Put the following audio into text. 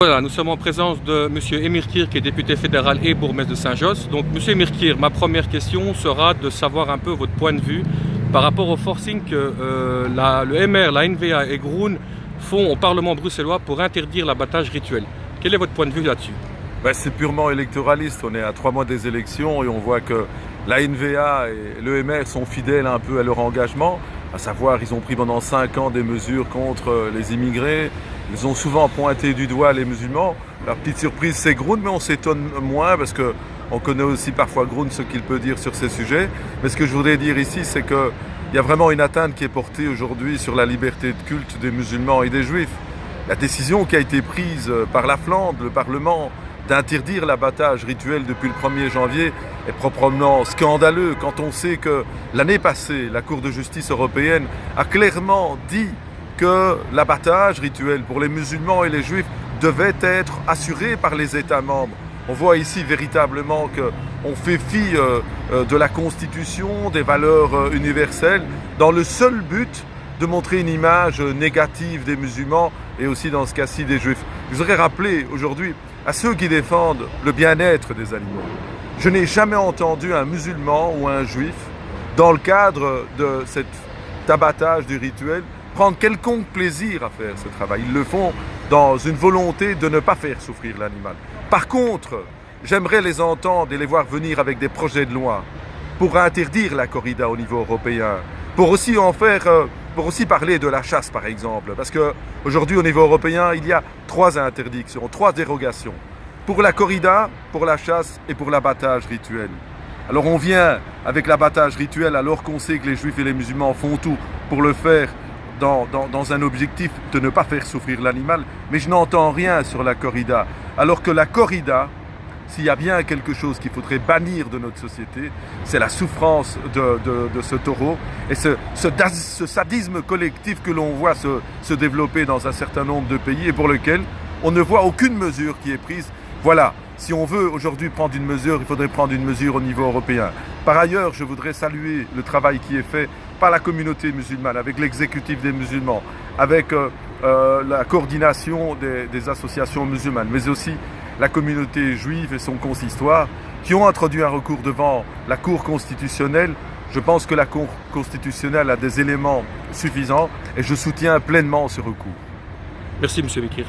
Voilà, nous sommes en présence de M. Emir Kir, qui est député fédéral et bourgmestre de Saint-Josse. Donc, M. Emir Kir, ma première question sera de savoir un peu votre point de vue par rapport au forcing que le MR, la NVA et Groen font au Parlement bruxellois pour interdire l'abattage rituel. Quel est votre point de vue là-dessus? C'est purement électoraliste. On est à 3 mois des élections et on voit que la NVA et le MR sont fidèles un peu à leur engagement. À savoir, ils ont pris pendant 5 ans des mesures contre les immigrés. Ils ont souvent pointé du doigt les musulmans. La petite surprise, c'est Groen, mais on s'étonne moins parce qu'on connaît aussi parfois Groen, ce qu'il peut dire sur ces sujets. Mais ce que je voudrais dire ici, c'est qu'il y a vraiment une atteinte qui est portée aujourd'hui sur la liberté de culte des musulmans et des juifs. La décision qui a été prise par la Flandre, le Parlement, d'interdire l'abattage rituel depuis le 1er janvier est proprement scandaleux quand on sait que l'année passée, la Cour de justice européenne a clairement dit que l'abattage rituel pour les musulmans et les juifs devait être assuré par les États membres. On voit ici véritablement qu'on fait fi de la Constitution, des valeurs universelles, dans le seul but de montrer une image négative des musulmans et aussi dans ce cas-ci des juifs. Je voudrais rappeler aujourd'hui à ceux qui défendent le bien-être des animaux. Je n'ai jamais entendu un musulman ou un juif, dans le cadre de cet abattage du rituel, prendre quelconque plaisir à faire ce travail. Ils le font dans une volonté de ne pas faire souffrir l'animal. Par contre, j'aimerais les entendre et les voir venir avec des projets de loi pour interdire la corrida au niveau européen, pour aussi parler de la chasse par exemple, parce qu'aujourd'hui au niveau européen, il y a 3 interdictions, 3 dérogations, pour la corrida, pour la chasse et pour l'abattage rituel. Alors on vient avec l'abattage rituel alors qu'on sait que les juifs et les musulmans font tout pour le faire dans un objectif de ne pas faire souffrir l'animal, mais je n'entends rien sur la corrida, alors que la corrida, s'il y a bien quelque chose qu'il faudrait bannir de notre société, c'est la souffrance de ce taureau et ce sadisme collectif que l'on voit se développer dans un certain nombre de pays et pour lequel on ne voit aucune mesure qui est prise. Voilà, si on veut aujourd'hui prendre une mesure, il faudrait prendre une mesure au niveau européen. Par ailleurs, je voudrais saluer le travail qui est fait par la communauté musulmane, avec l'exécutif des musulmans, avec la coordination des associations musulmanes, mais aussi la communauté juive et son consistoire, qui ont introduit un recours devant la Cour constitutionnelle. Je pense que la Cour constitutionnelle a des éléments suffisants et je soutiens pleinement ce recours. Merci, M. Emir Kir.